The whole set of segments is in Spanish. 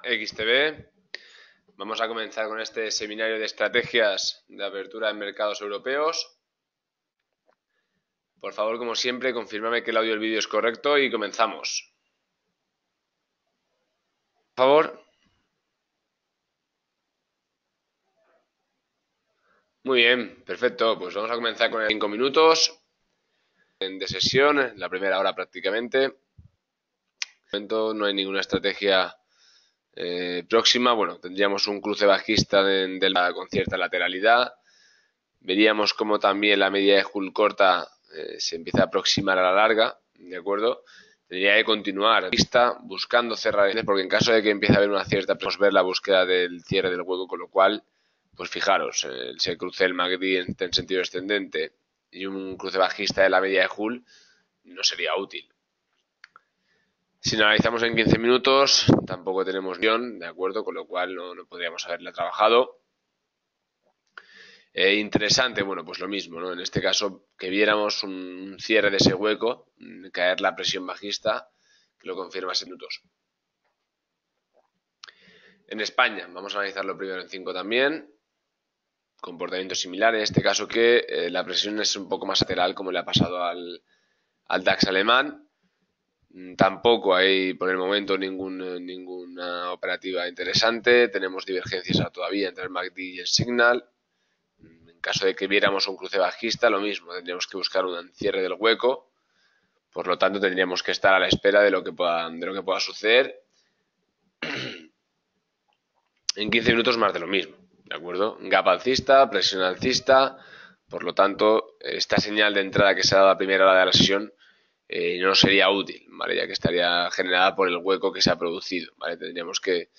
XTB. Vamos a comenzar con este seminario de estrategias de apertura en mercados europeos. Por favor, como siempre, confírmame que el audio y el vídeo es correcto y comenzamos. Por favor. Muy bien, perfecto. Pues vamos a comenzar con 5 minutos de sesión, la primera hora prácticamente. De momento no hay ninguna estrategia próxima. Bueno, tendríamos un cruce bajista con cierta lateralidad. Veríamos como también la media de Hull corta se empieza a aproximar a la larga, ¿de acuerdo? Tendría que continuar buscando cerrar, porque en caso de que empiece a haber una cierta, podemos ver la búsqueda del cierre del hueco, con lo cual, pues fijaros, se cruce el MACD en sentido descendente y un cruce bajista de la media de Hull no sería útil. Si analizamos en 15 minutos, tampoco tenemos guión, ¿de acuerdo? Con lo cual no podríamos haberla trabajado. Interesante, bueno, pues lo mismo, ¿no? En este caso, que viéramos un cierre de ese hueco, caer la presión bajista, que lo confirma en minutos. En España, vamos a analizarlo primero en 5 también. Comportamiento similar, en este caso que la presión es un poco más lateral, como le ha pasado al DAX alemán. Tampoco hay por el momento ninguna operativa interesante. Tenemos divergencias todavía entre el MACD y el Signal. En caso de que viéramos un cruce bajista, lo mismo, tendríamos que buscar un cierre del hueco. Por lo tanto, tendríamos que estar a la espera de lo que pueda suceder. En 15 minutos más de lo mismo, ¿de acuerdo? Gap alcista, presión alcista. Por lo tanto, esta señal de entrada que se ha dado a primera hora de la sesión no sería útil, ¿vale? Ya que estaría generada por el hueco que se ha producido, ¿vale? Tendríamos que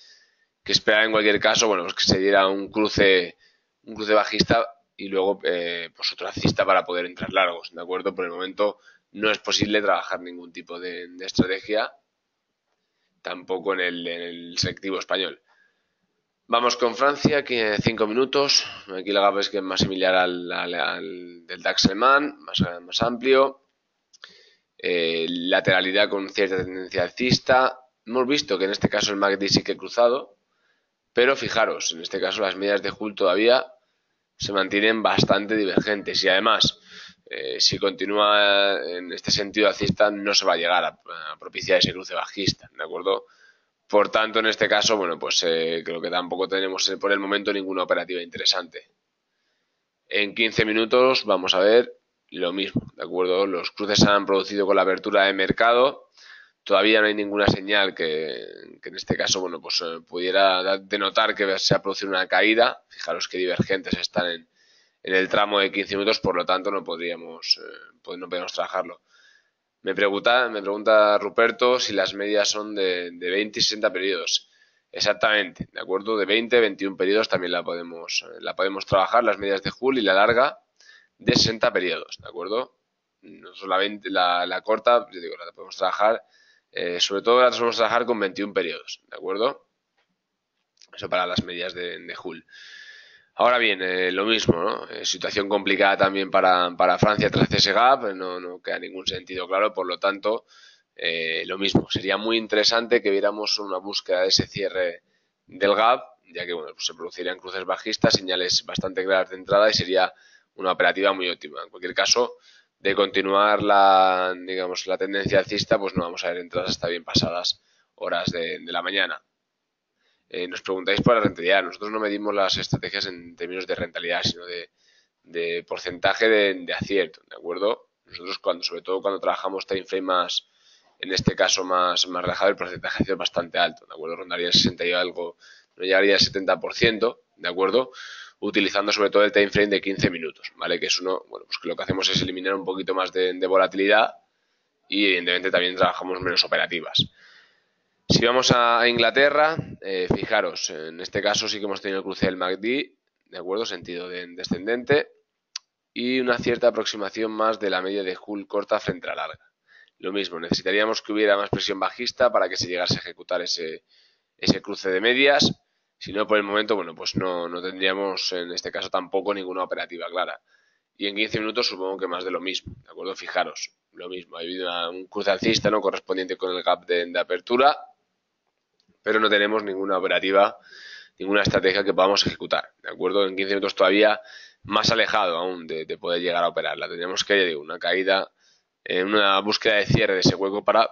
esperar en cualquier caso, bueno, pues que se diera un cruce bajista y luego pues otro alcista para poder entrar largos, ¿de acuerdo? Por el momento no es posible trabajar ningún tipo de estrategia, tampoco en el selectivo español. Vamos con Francia, aquí 5 minutos. Aquí la gap es que es más similar al del DAX alemán, más amplio. Lateralidad con cierta tendencia alcista. Hemos visto que en este caso el MACD sí que ha cruzado, pero fijaros, en este caso las medias de Hull todavía se mantienen bastante divergentes y además, si continúa en este sentido alcista, no se va a llegar a propiciar ese cruce bajista, ¿de acuerdo? Por tanto, en este caso, bueno, pues creo que tampoco tenemos por el momento ninguna operativa interesante. En 15 minutos vamos a ver lo mismo, ¿de acuerdo? Los cruces se han producido con la apertura de mercado. Todavía no hay ninguna señal que en este caso, bueno, pues pudiera denotar que se ha producido una caída. Fijaros que divergentes están en el tramo de 15 minutos, por lo tanto no podríamos trabajarlo. Me pregunta Ruperto si las medias son de 20 y 60 periodos. Exactamente, ¿de acuerdo? De 20 a 21 periodos también la podemos trabajar, las medias de Hull, y la larga de 60 periodos, ¿de acuerdo? No solamente la corta, yo digo, la podemos trabajar, sobre todo la podemos trabajar con 21 periodos, ¿de acuerdo? Eso para las medias de Hull. Ahora bien, lo mismo, ¿no? Situación complicada también para Francia tras ese gap, no queda ningún sentido claro, por lo tanto, lo mismo. Sería muy interesante que viéramos una búsqueda de ese cierre del gap, ya que bueno, pues se producirían cruces bajistas, señales bastante claras de entrada y sería una operativa muy óptima. En cualquier caso, de continuar la tendencia alcista, pues no vamos a ver entradas hasta bien pasadas horas de la mañana. Nos preguntáis por la rentabilidad. Nosotros no medimos las estrategias en términos de rentabilidad, sino de porcentaje de acierto, ¿de acuerdo? Nosotros, sobre todo cuando trabajamos time frame más, en este caso más relajado, el porcentaje de acierto es bastante alto, ¿de acuerdo? Rondaría el 60 y algo, no llegaría al 70%, ¿de acuerdo? Utilizando sobre todo el time frame de 15 minutos, ¿vale? Que es uno, bueno, pues que lo que hacemos es eliminar un poquito más de volatilidad y evidentemente también trabajamos menos operativas. Si vamos a Inglaterra, fijaros, en este caso sí que hemos tenido el cruce del MACD, ¿de acuerdo? Sentido descendente, y una cierta aproximación más de la media de Hull corta frente a la larga. Lo mismo, necesitaríamos que hubiera más presión bajista para que se llegase a ejecutar ese cruce de medias. Si no, por el momento, bueno, pues no tendríamos en este caso tampoco ninguna operativa clara. Y en 15 minutos supongo que más de lo mismo, ¿de acuerdo? Fijaros, lo mismo, ha habido un cruce alcista, ¿no? Correspondiente con el gap de apertura. pero no tenemos ninguna operativa, ninguna estrategia que podamos ejecutar, ¿de acuerdo? En 15 minutos todavía más alejado aún de poder llegar a operarla. Tendremos que, ya digo, una caída, una búsqueda de cierre de ese hueco para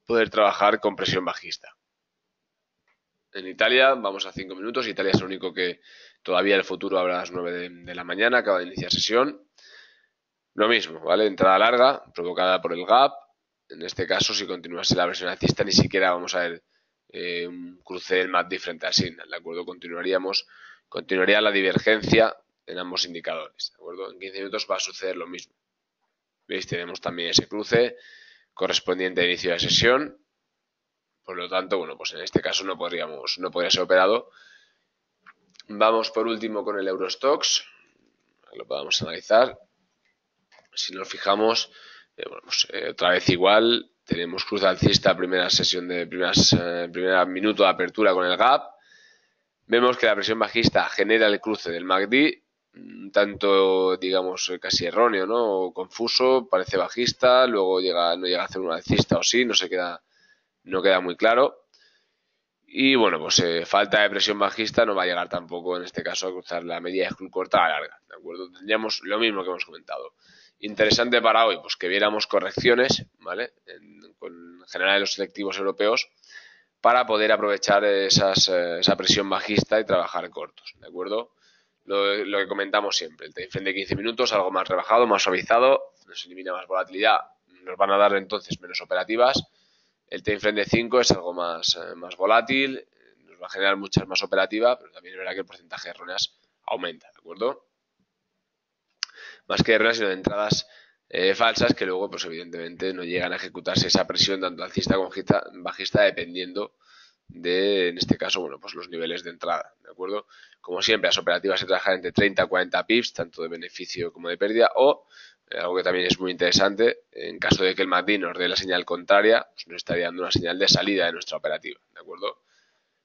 poder trabajar con presión bajista. En Italia vamos a 5 minutos. Italia es el único que todavía el futuro habrá a las 9 de la mañana, acaba de iniciar sesión. Lo mismo, ¿vale? Entrada larga, provocada por el gap. En este caso, si continuase la versión alcista, ni siquiera vamos a ver un cruce del MACD frente al Signal, ¿de acuerdo? Continuaría la divergencia en ambos indicadores, ¿de acuerdo? En 15 minutos va a suceder lo mismo. ¿Veis? Tenemos también ese cruce correspondiente a inicio de sesión. Por lo tanto, bueno, pues en este caso no podría ser operado. Vamos por último con el Eurostoxx, lo podamos analizar. Si nos fijamos, bueno, pues, otra vez igual, tenemos cruz alcista, primera minuto de apertura con el gap. Vemos que la presión bajista genera el cruce del MACD, tanto, digamos, casi erróneo, ¿no? O confuso, parece bajista, luego no llega a hacer un alcista o sí, no queda muy claro. Y bueno, pues falta de presión bajista no va a llegar tampoco en este caso a cruzar la media de corta a larga, ¿de acuerdo? Tendríamos lo mismo que hemos comentado. Interesante para hoy, pues que viéramos correcciones, ¿vale? En general en los selectivos europeos para poder aprovechar esa presión bajista y trabajar cortos, ¿de acuerdo? Lo que comentamos siempre, el time frame de 15 minutos, algo más rebajado, más suavizado, nos elimina más volatilidad, nos van a dar entonces menos operativas. El time frame de 5 es algo más volátil, nos va a generar muchas más operativas, pero también es verdad que el porcentaje de erróneas aumenta, ¿de acuerdo? Más que de erróneas, sino de entradas falsas que luego, pues evidentemente, no llegan a ejecutarse esa presión tanto alcista como bajista dependiendo de, en este caso, bueno, pues los niveles de entrada, ¿de acuerdo? Como siempre, las operativas se trabajan entre 30 a 40 pips, tanto de beneficio como de pérdida, o algo que también es muy interesante, en caso de que el MACD nos dé la señal contraria, pues nos estaría dando una señal de salida de nuestra operativa, ¿de acuerdo?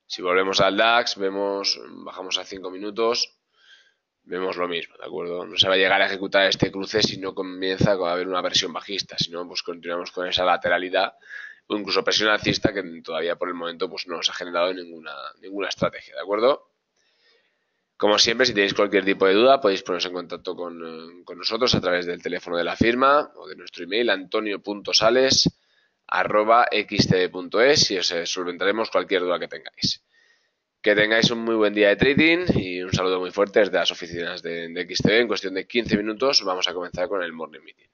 Si volvemos al DAX, bajamos a 5 minutos, vemos lo mismo, ¿de acuerdo? No se va a llegar a ejecutar este cruce si no comienza a haber una presión bajista, si no, pues continuamos con esa lateralidad o incluso presión alcista que todavía por el momento pues no nos ha generado ninguna estrategia, ¿de acuerdo? Como siempre, si tenéis cualquier tipo de duda, podéis poneros en contacto con nosotros a través del teléfono de la firma o de nuestro email antonio.sales@xtb.es y os solventaremos cualquier duda que tengáis. Que tengáis un muy buen día de trading y un saludo muy fuerte desde las oficinas de XTB. En cuestión de 15 minutos vamos a comenzar con el Morning Meeting.